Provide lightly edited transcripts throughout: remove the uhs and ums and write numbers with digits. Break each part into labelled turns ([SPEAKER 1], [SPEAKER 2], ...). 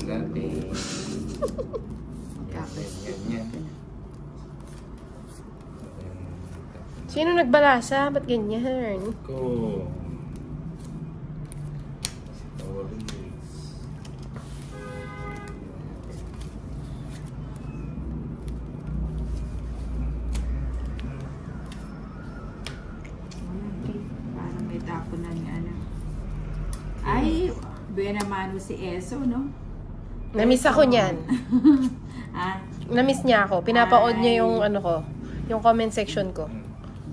[SPEAKER 1] Latte. Yan.
[SPEAKER 2] Sino nagbalasa? Ba't ganyan?
[SPEAKER 1] Ko.
[SPEAKER 3] Parang may tapunan nga na. Ay, buena mano si Eso, no?
[SPEAKER 2] Namiss ako niyan.
[SPEAKER 3] Ah,
[SPEAKER 2] Namiss niya ako. Pinapa-on niya yung ano ko, yung comment section ko.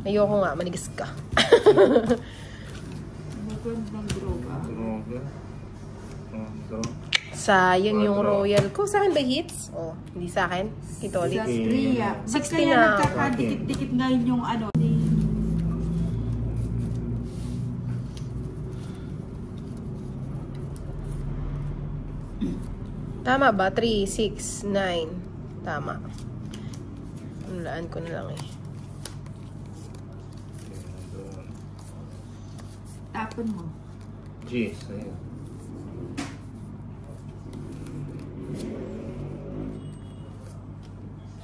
[SPEAKER 2] Ayoko nga, manigas ka.
[SPEAKER 3] magandang droga.
[SPEAKER 2] Sayang yung royal ko. Sa akin ba hits? Oh, hindi sa akin. Ito ulit.
[SPEAKER 3] Sa Stria.
[SPEAKER 2] 60
[SPEAKER 3] Ba't kaya
[SPEAKER 2] na.
[SPEAKER 3] nagkakadikit-dikit ngayon yung ano?
[SPEAKER 2] Tama ba? 3, 6, 9. Tama. Ulaan ko na lang eh.
[SPEAKER 3] Tapon mo.
[SPEAKER 1] Jeez, ayun.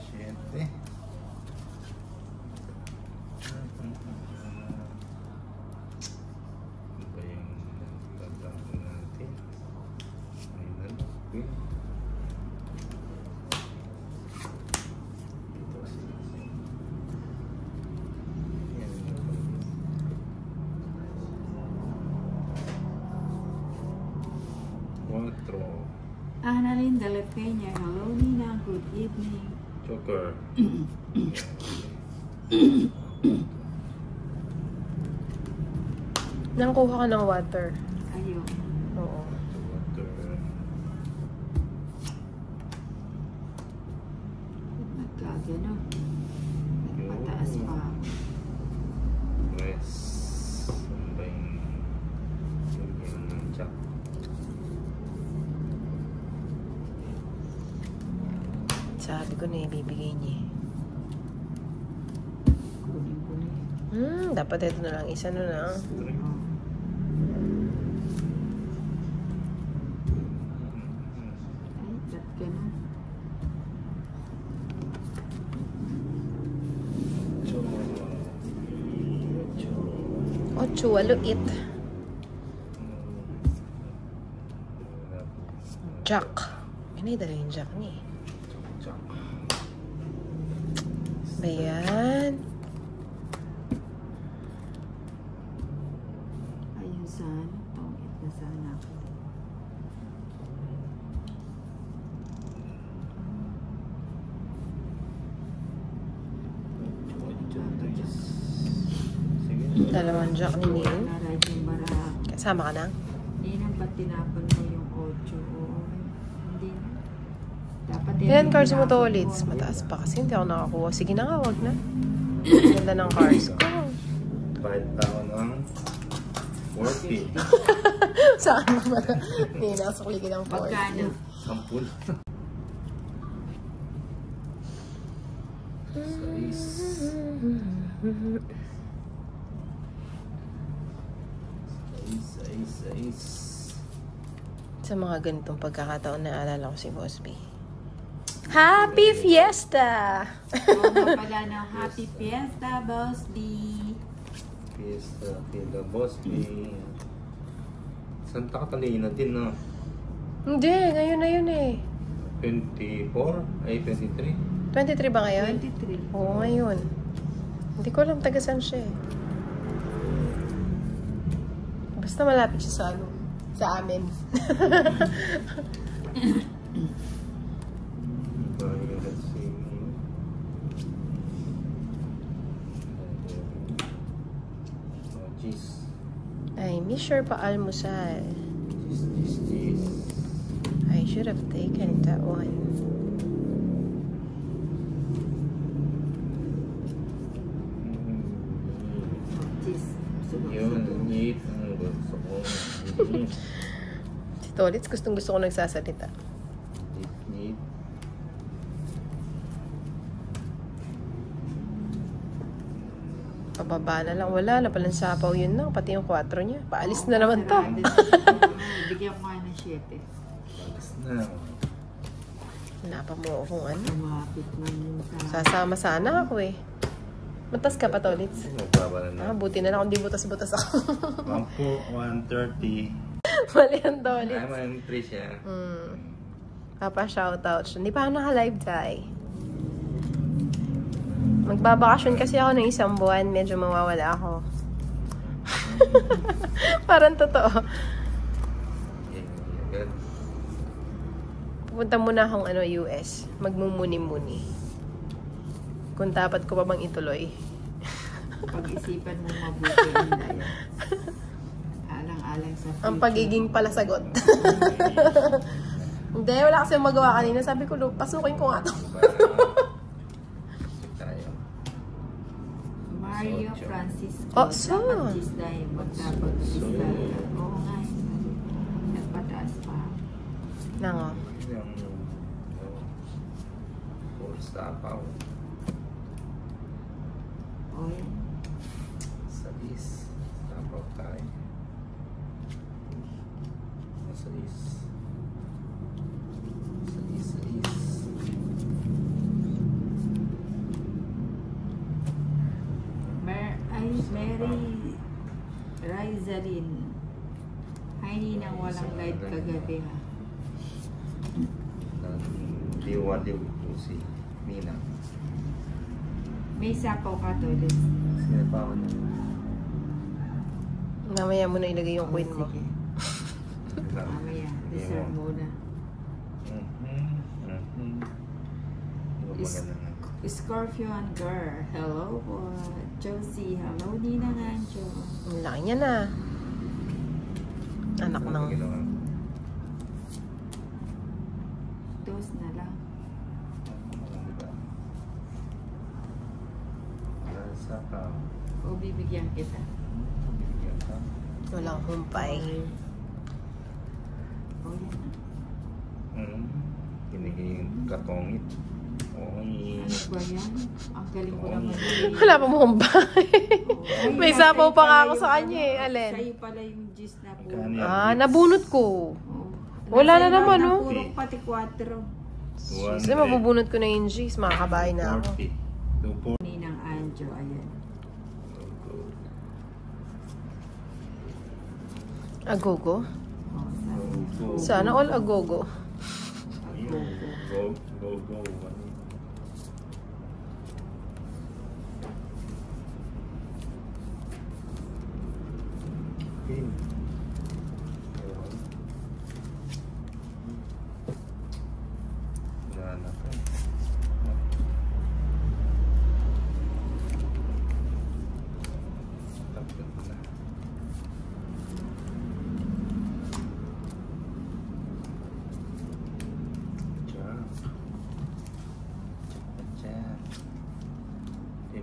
[SPEAKER 1] Siyempre. Ano ba yung tatapon natin? Ayun na. Okay. Dito sila. Yan. Quattro.
[SPEAKER 3] Annalyn de la Peña. Hello, Nina. Good evening.
[SPEAKER 1] Joker.
[SPEAKER 2] Nangkuha ka ng water.
[SPEAKER 3] Ayun.
[SPEAKER 2] Oo.
[SPEAKER 1] Joker.
[SPEAKER 3] Nagkagano. Nagpataas pa.
[SPEAKER 1] Press. Ano ba yung jack?
[SPEAKER 2] Sabi ko na ibibigay niya.
[SPEAKER 3] Kunin ko na.
[SPEAKER 2] Dapat ito na lang. Isa na lang.
[SPEAKER 3] Ay, ba't gano'n?
[SPEAKER 2] Ocho, waluit. Jack. Ano yung dala yung jack niya eh.
[SPEAKER 1] Jack.
[SPEAKER 2] Ba yan?
[SPEAKER 3] Ayun sana. Tongit na sana ako.
[SPEAKER 1] Sige.
[SPEAKER 2] Dalawang jack ni Ning.
[SPEAKER 3] Naray yung bara.
[SPEAKER 2] Kasama ka na?
[SPEAKER 3] Hindi na ba't tinapon mo yung 8? Hindi na. Dapat
[SPEAKER 2] Ilan cards mo to
[SPEAKER 3] tinapon
[SPEAKER 2] ulit?
[SPEAKER 3] mo.
[SPEAKER 2] Mataas pa kasi hindi ako nakakuha. Sige na nga, wag na. Ganda ng cards ko.
[SPEAKER 1] Bayad tao ng 40.
[SPEAKER 2] Saan mo ba? Hindi, nakasukli ka ng 40.
[SPEAKER 3] Pagkano?
[SPEAKER 1] 10. Sais.
[SPEAKER 2] Sa mga ganitong pagkakataon na alala ko si Boss B. Happy Fiesta!
[SPEAKER 3] Oo nga pala ng Happy Fiesta, Boss B.
[SPEAKER 1] Fiesta, Fiesta, Boss B. Santa Catalina din, no?
[SPEAKER 2] Hindi, ngayon na yun eh.
[SPEAKER 1] 24? Ay, 23?
[SPEAKER 2] 23 ba ngayon?
[SPEAKER 3] 23.
[SPEAKER 2] Oo, ngayon. Hindi ko alam taga saan siya eh. Basta malapit siya sa ano, sa amin.
[SPEAKER 1] Let's see. Oh, jeez.
[SPEAKER 2] Ay, miss sure pa almusal.
[SPEAKER 1] Jeez.
[SPEAKER 2] I should have taken that one.
[SPEAKER 3] Cheese.
[SPEAKER 1] Yun, eat. Ano ba? Gusto ko.
[SPEAKER 2] Si Tolitz, gusto ko nagsasalita.
[SPEAKER 1] Eat.
[SPEAKER 2] Pababa na lang. Wala na palang sapaw yun na. Pati yung 4 niya. Paalis na naman to.
[SPEAKER 3] Bigyan ko nga ng 7.
[SPEAKER 1] Alas na.
[SPEAKER 2] Wala pa mo kung ano.
[SPEAKER 3] Lumapit man yung sa...
[SPEAKER 2] Sasama sana ako eh. Butas ka pa, Tolits.
[SPEAKER 1] Magbabala na.
[SPEAKER 2] Buti na lang kung di butas-butas ako.
[SPEAKER 1] 1:30.
[SPEAKER 2] Mali ang Tolits.
[SPEAKER 1] Ay, may 3 siya.
[SPEAKER 2] Papa, shoutout. Hindi pa ako naka-live, Tay. Magbabakasyon kasi ako ng 1 buwan. Medyo mawawala ako. Parang totoo.
[SPEAKER 1] Good.
[SPEAKER 2] Punta muna akong US. Magmumuni-muni. Kung dapat ko pa bang ituloy.
[SPEAKER 3] Pag-isipan mo mabuti ang daya. Alang-alang sa future.
[SPEAKER 2] Ang pagiging palasagot. Hindi, wala kasi magawa kanina. Sabi ko, pasukin ko nga to.
[SPEAKER 1] Tayo.
[SPEAKER 3] Mario Francisco.
[SPEAKER 2] Oh, so.
[SPEAKER 3] Dapat gisday. Magdapat gisday. Oo nga. Nagpataas pa.
[SPEAKER 2] Nango.
[SPEAKER 1] Yung full sapaw.
[SPEAKER 3] O yan.
[SPEAKER 1] Salis. Sapaw tayo. Salis. Salis.
[SPEAKER 3] Mary Rizalin. Ay, ninang walang light kagabi ha.
[SPEAKER 1] Liwaliw po si Mina.
[SPEAKER 3] May sapaw ka to, Liz.
[SPEAKER 1] Sinapaw na.
[SPEAKER 2] Mamaya mo na ilagay yung queen mo.
[SPEAKER 3] Sige. Mamaya, deserve muna. Scorpion girl. Hello po. Josie. Hello, Nina Nancho.
[SPEAKER 2] Ang laki niya na. Anak ng...
[SPEAKER 3] Dos na lang.
[SPEAKER 1] Sapaw.
[SPEAKER 3] O bibigyan kita.
[SPEAKER 2] Walang humpay.
[SPEAKER 3] O yan.
[SPEAKER 1] Kinigay yung katongit. Oy.
[SPEAKER 3] Ano ba yan? Ang galing ko naman.
[SPEAKER 2] Wala pa mo humpay. May sapaw pa nga ako sa kanya eh. Alin?
[SPEAKER 3] Sa'yo pala yung gis na po.
[SPEAKER 2] Nabunot ko. Wala na naman, oh.
[SPEAKER 3] Puro pati 4.
[SPEAKER 2] Kasi mabubunot ko na yung G's. Makakabahay na ako.
[SPEAKER 1] 240.
[SPEAKER 3] Ninang Anjo, ayan.
[SPEAKER 2] Agogo?
[SPEAKER 3] Oh,
[SPEAKER 2] Sana all agogo.
[SPEAKER 1] Go.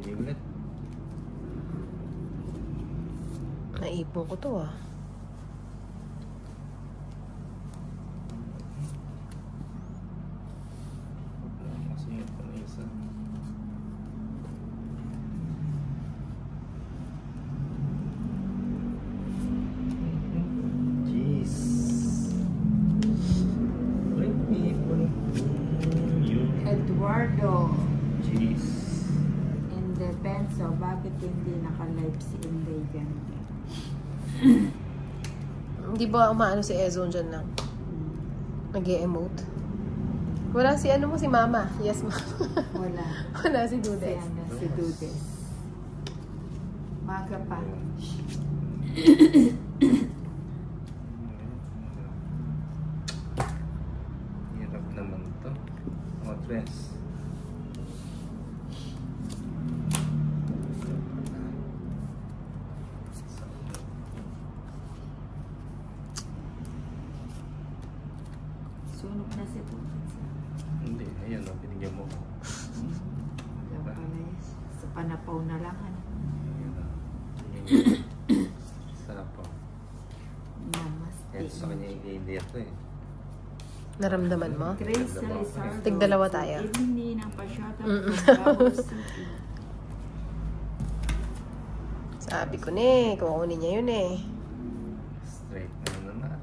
[SPEAKER 1] Ulit.
[SPEAKER 2] Naipon ko to ah.
[SPEAKER 1] Kasi yung panisa. Jeez. Let me put you.
[SPEAKER 3] Eduardo.
[SPEAKER 1] Jeez.
[SPEAKER 3] Depends so bakit hindi naka-live si Inday ganun?
[SPEAKER 2] Hindi ba umaano si Ezone dyan lang? Nag-e-emote? Wala si ano mo, si Mama. Yes, Mama.
[SPEAKER 3] Wala.
[SPEAKER 2] Wala si Dudes.
[SPEAKER 3] Si Dudes. Maga pa.
[SPEAKER 1] Hirap naman to. O, tres.
[SPEAKER 3] Sunog na si Dudes.
[SPEAKER 1] Hindi, ayan o, binigyan mo ko.
[SPEAKER 3] Sa panapaw na lang.
[SPEAKER 1] Ayan o. Sapaw.
[SPEAKER 3] Namaste.
[SPEAKER 1] Yan sa kanya hindi ito eh.
[SPEAKER 2] Naramdaman mo?
[SPEAKER 3] Grace Salazar.
[SPEAKER 2] Tig-dalawa tayo.
[SPEAKER 3] Hindi ng pa-shoutout from Davao City.
[SPEAKER 2] Sabi ko na eh, kukunin niya yun eh.
[SPEAKER 1] Straight na naman.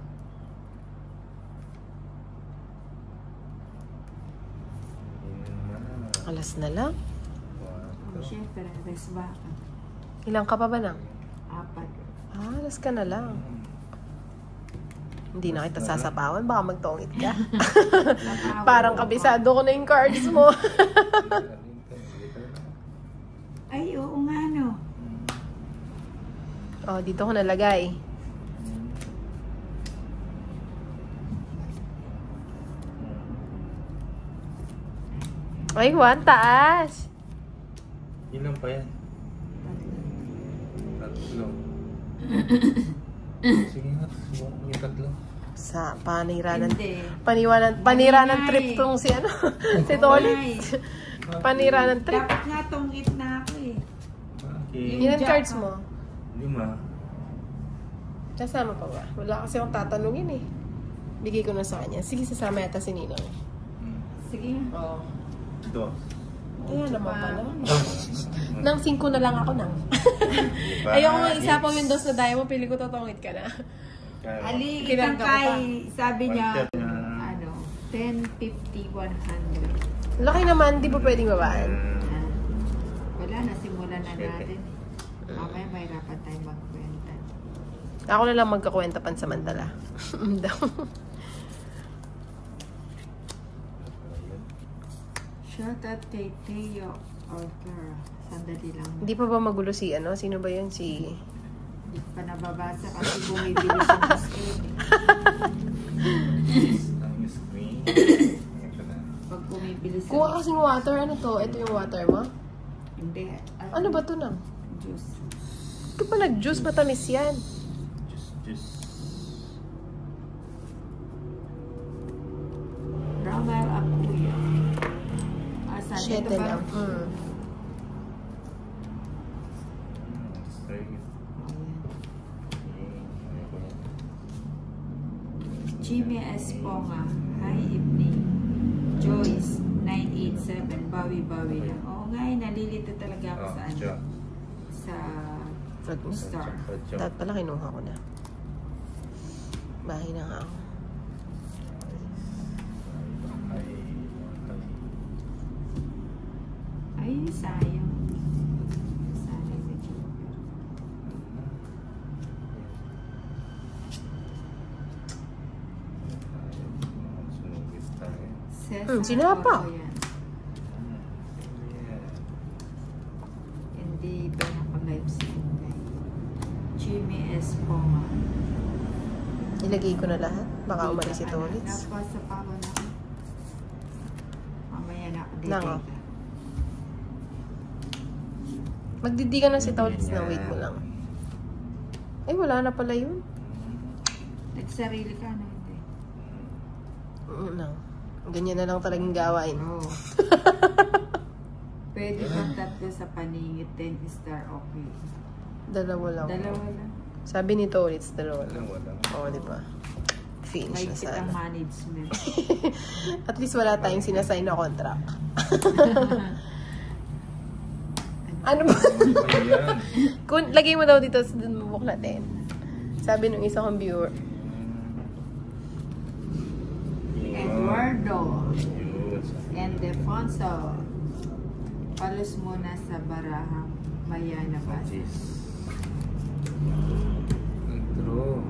[SPEAKER 2] Kalas na lang.
[SPEAKER 3] Oh, syempre, rest back.
[SPEAKER 2] Ilang ka pa ba nang?
[SPEAKER 3] 4.
[SPEAKER 2] Alas ka na lang. Hindi na kita sasapawan, baka magtongit ka. Parang kabisado ko na yung cards mo.
[SPEAKER 3] Ay, oo nga, no.
[SPEAKER 2] Oh, dito ko nalagay. Ay, 1 taas.
[SPEAKER 1] Ilan pa yan? 3. Sige nga, subukan ko yung 3.
[SPEAKER 2] Sa paniranan.
[SPEAKER 3] Hindi.
[SPEAKER 2] Paniranan trip tong si ano. Si Tolly.
[SPEAKER 3] Ay,
[SPEAKER 2] Paniranan trip.
[SPEAKER 3] dapat nga tongit na ako eh.
[SPEAKER 1] Bakit?
[SPEAKER 2] Ilan cards mo?
[SPEAKER 1] 5.
[SPEAKER 2] Kasama pa ba? Wala kasi akong tatanungin eh. Bigay ko na sa kanya. Sige, sasama yata si Ninang.
[SPEAKER 3] Sige.
[SPEAKER 2] Oo.
[SPEAKER 1] 2.
[SPEAKER 2] Kaya naman pala. Nang 5 na lang ako nang. Ayoko nga isa pa Windows na dahil mo. Pili ko totongit ka na.
[SPEAKER 3] Ali,
[SPEAKER 2] Kailan
[SPEAKER 3] kitang
[SPEAKER 2] ka pa?
[SPEAKER 3] kay, sabi niya,
[SPEAKER 1] One,
[SPEAKER 3] 10, 50, 100.
[SPEAKER 2] Laki naman, di ba pwedeng babaan?
[SPEAKER 3] Wala, nasimulan na natin. Mamaya mahirapan tayo magkwenta.
[SPEAKER 2] Ako na lang magkakwenta pansamantala. Daw.
[SPEAKER 3] Shout out kay Teo Orker. Sandali lang.
[SPEAKER 2] Hindi pa ba magulo si ano? Sino ba yun? Si...
[SPEAKER 3] Hindi pa nababasa kasi bumibili siya ng screen.
[SPEAKER 1] Ang screen.
[SPEAKER 3] Pag bumibili siya.
[SPEAKER 2] Kuha kasing water. Ano to? Ito yung water mo?
[SPEAKER 3] Hindi.
[SPEAKER 2] Ano ba to nang?
[SPEAKER 3] Juice.
[SPEAKER 2] Ito pa nag-juice. Matamis yan.
[SPEAKER 1] Just.
[SPEAKER 3] Ramel Apuya. Asan?
[SPEAKER 2] Shit
[SPEAKER 3] Ito ba?
[SPEAKER 2] lang.
[SPEAKER 3] Jimmy Esponga. Hi, evening. Joyce, 987. Bawi-bawi lang. Oo nga, nalilito talaga ako sa ano. Sa star.
[SPEAKER 2] Dapat pala kinuha ko na. Bahay na nga ako.
[SPEAKER 3] Ay, sayang. Sayang na Joker.
[SPEAKER 2] Sinapa.
[SPEAKER 3] Ocho yan. Hindi ba naka-live stream tayo? Jimmy Esponga.
[SPEAKER 2] Ilagay ko na lahat. Baka umalis ito ulit.
[SPEAKER 3] Napasa pa ako na. Mamaya na ako dito.
[SPEAKER 2] Nako. Magdidigan na si Taulits na. Wait mo lang. Ay, wala na pala yun.
[SPEAKER 3] Nagsarili ka na, hindi.
[SPEAKER 2] No. Ganyan na lang talagang gawain.
[SPEAKER 3] Oo. Pwede ba 3 sa paningit, 10 star, okay.
[SPEAKER 2] Dalawa lang.
[SPEAKER 3] Dalawa lang.
[SPEAKER 2] Sabi ni Taulits, dalawa lang.
[SPEAKER 1] Wala.
[SPEAKER 2] Oo, di ba? Finish
[SPEAKER 3] May
[SPEAKER 2] na
[SPEAKER 3] kitang
[SPEAKER 2] sana.
[SPEAKER 3] management.
[SPEAKER 2] At least wala tayong sinasign na contract. Ano ba? Kung lagay mo daw dito sa dun mo buklatin. Sabi nung isa kong viewer.
[SPEAKER 3] Eduardo and Defonso. Palos muna sa barahang Mayana ba?
[SPEAKER 1] True.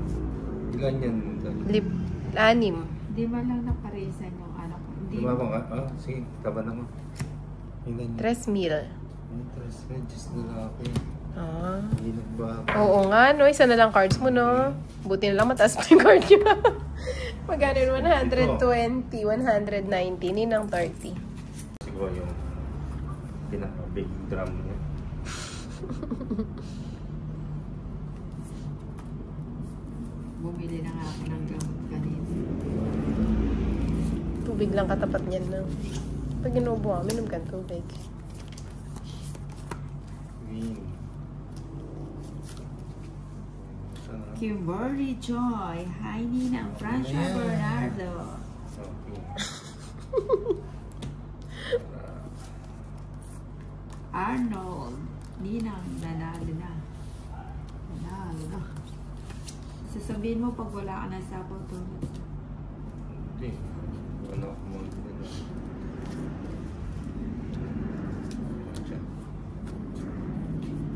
[SPEAKER 1] Ilan yan?
[SPEAKER 2] Lip, 6.
[SPEAKER 3] Hindi man lang naparesan yung ano ko. Hindi.
[SPEAKER 1] Lumabang ka? Sige. Taban ako. Ilan yan?
[SPEAKER 2] 3,000.
[SPEAKER 1] Interest na. Just nila ako yun.
[SPEAKER 2] Ah.
[SPEAKER 1] Hindi nagbago.
[SPEAKER 2] Oo nga, no? Isa na lang cards mo, no? Buti na lang mataas pa yung card nyo. Magkano yun? 120, 190, ninang 30.
[SPEAKER 1] Siguro yung pinaka-big drum niya.
[SPEAKER 3] Bumili na nga ako ng gamot kanina.
[SPEAKER 2] Tubig lang katapat niyan na. Pag inuubo ka, minom ka ng tubig.
[SPEAKER 1] Green.
[SPEAKER 3] Kimberly Joy. Hi, Ninang Francia
[SPEAKER 1] Yeah.
[SPEAKER 3] Bernardo.
[SPEAKER 1] Okay.
[SPEAKER 3] Arnold. Ninang nanalo na. Nanalo na. Sasabihin mo pag wala ka na sa photo.
[SPEAKER 1] Hindi. Wala ako mga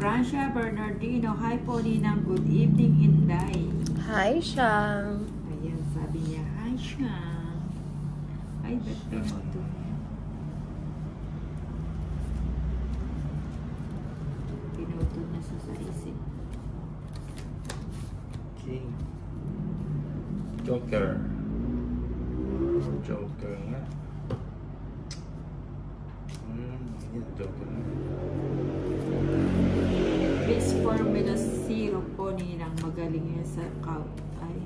[SPEAKER 3] Francia Bernardino, hi po Ninang, good evening Inday.
[SPEAKER 2] Hi, Shang.
[SPEAKER 3] Ayan, sabi niya, hi Shang. Ay, ba't pinuto? Pinuto na sa isip.
[SPEAKER 1] King. Joker. Joker nga. Yan, Joker nga.
[SPEAKER 3] Miss Formula Zero po Ninang, magaling yan sa count. Ay,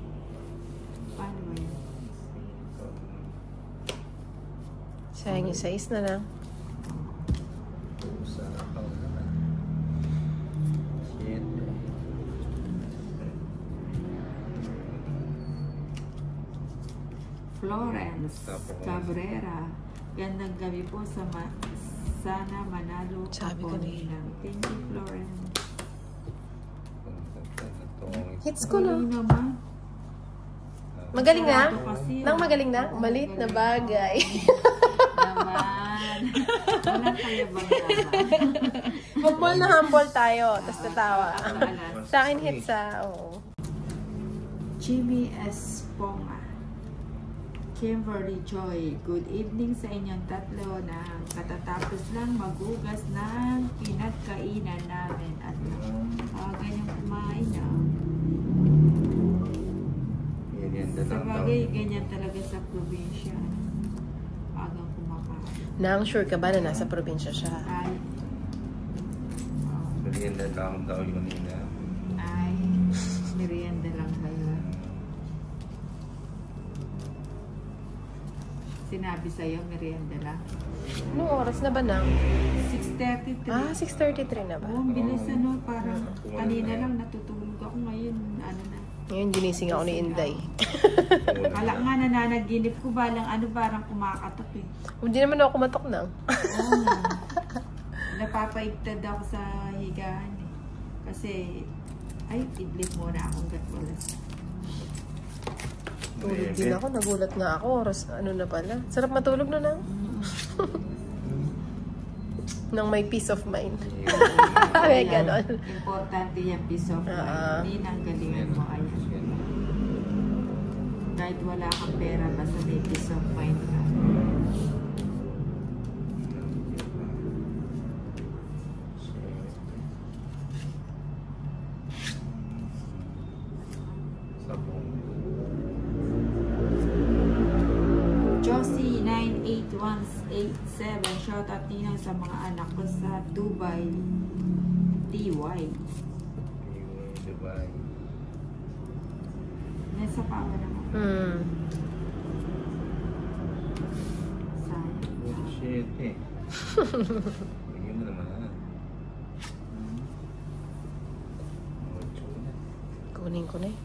[SPEAKER 3] paano ba yan?
[SPEAKER 2] Sayang yung 6 na lang.
[SPEAKER 1] Sa account naman. Shit.
[SPEAKER 3] Florence
[SPEAKER 1] Tapos.
[SPEAKER 3] Cabrera, gandang gabi po sa sana manalo ka
[SPEAKER 2] Sabi
[SPEAKER 3] po
[SPEAKER 2] ko na
[SPEAKER 3] Ninang. Thank you Florence.
[SPEAKER 2] Hits ko na.
[SPEAKER 3] Galing naman.
[SPEAKER 2] Magaling na?
[SPEAKER 3] Sarado kasi,
[SPEAKER 2] Nang
[SPEAKER 3] ah.
[SPEAKER 2] magaling na?
[SPEAKER 3] Oo,
[SPEAKER 2] Malit na
[SPEAKER 3] magaling.
[SPEAKER 2] bagay.
[SPEAKER 3] Naman. Walang kaya bang naman.
[SPEAKER 2] Humble na humble tayo, tapos tatawa.
[SPEAKER 3] Alas.
[SPEAKER 2] Sa akin hits oo.
[SPEAKER 3] Jimmy Esponga. Kimberly Joy, good evening sa inyong tatlo na katatapos lang magugas ng pinagkainan namin at ganyan kumain na.
[SPEAKER 1] Yan,
[SPEAKER 3] Sa bagay, ganyan talaga sa probinsya. Agang kumakain.
[SPEAKER 2] Nang sure ka ba na nasa probinsya siya?
[SPEAKER 3] Ay,
[SPEAKER 1] Merienda lang daw yun nila.
[SPEAKER 3] ay, merienda lang ba yun? Sinabi sa'yo, merienda lang.
[SPEAKER 2] Anong oras na ba nang?
[SPEAKER 3] 6:33.
[SPEAKER 2] 6:33 na ba?
[SPEAKER 3] Oh, ang bilis ano, parang kanina lang natutulog ako ngayon, ano na.
[SPEAKER 2] Ngayon, ginising ako ni Inday.
[SPEAKER 3] Wala nga nananaginip ko, balang ano, parang kumakatok eh.
[SPEAKER 2] Hindi naman ako kumatok nang.
[SPEAKER 3] Oo nga. Napapaigtad ako sa higaan eh. Kasi, ay, idlip muna akong gatwalas.
[SPEAKER 2] Tulog din ako, nagulat nga ako. Oras, ano na pala. Sarap matulog na nang. Nang may peace of mind. Ay, ganon.
[SPEAKER 3] Importante yung peace of mind. Hindi nang galingan mo kaya. Kahit wala kang pera, basta may peace of mind ka. Josie 98187, shoutout Ninang sa mga anak ko sa Dubai, DY.
[SPEAKER 1] Dubai.
[SPEAKER 3] Nasa pawa naman. Sayang.
[SPEAKER 1] Shit eh. Bigyan mo naman.
[SPEAKER 2] Kunin ko na eh.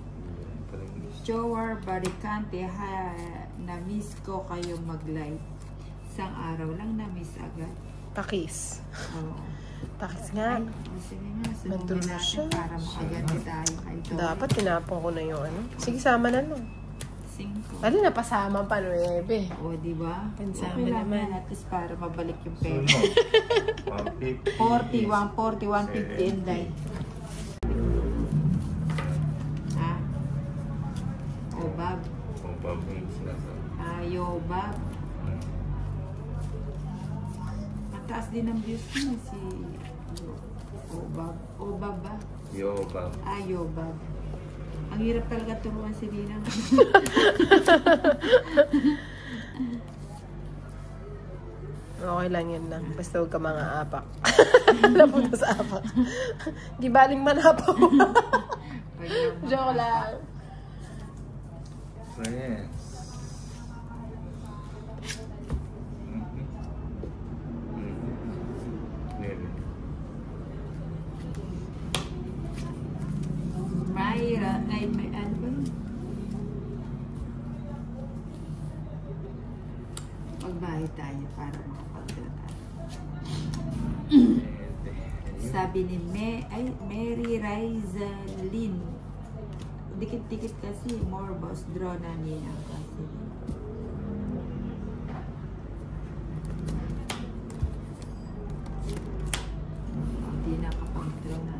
[SPEAKER 3] Jowar Baricante, na-miss ko kayo mag-live. Isang araw lang na-miss agad.
[SPEAKER 2] Pakis.
[SPEAKER 3] Oo.
[SPEAKER 2] Pakis nga.
[SPEAKER 3] Ay, sige nga,
[SPEAKER 2] Nandun
[SPEAKER 3] sunugin
[SPEAKER 2] na siya.
[SPEAKER 3] natin para makaganti tayo kay Tony.
[SPEAKER 2] Dapat tinapon ko na yung ano. Sige, sama na no.
[SPEAKER 3] 5.
[SPEAKER 2] Ano, napasama pa 9.
[SPEAKER 3] O, diba?
[SPEAKER 2] Pansama
[SPEAKER 3] Okay lang
[SPEAKER 2] naman.
[SPEAKER 3] yan, at least para mabalik yung pera.
[SPEAKER 1] 150.
[SPEAKER 3] 40, 140, 150, Inday. Ha? O, Bob.
[SPEAKER 1] Kung pabing sila sa...
[SPEAKER 3] Ayo, Bob. Mataas din ang views niya si... O, Bob. O, Bob ba?
[SPEAKER 1] Yo, Bob.
[SPEAKER 3] Ayo, Bob. Ang hirap talaga turuan si Ninang.
[SPEAKER 2] Okay lang yun lang. Basta huwag ka mga apak. Napunta sa apak. Di baling manapaw. Joke lang.
[SPEAKER 1] Friends.
[SPEAKER 3] Mayra, ay, may ano ba yun? Magbayad tayo para makapagdata. Sabi ni Mary Rizalyn, dikit-dikit kasi, more boss draw na niya kasi. Hindi nakapag-draw na.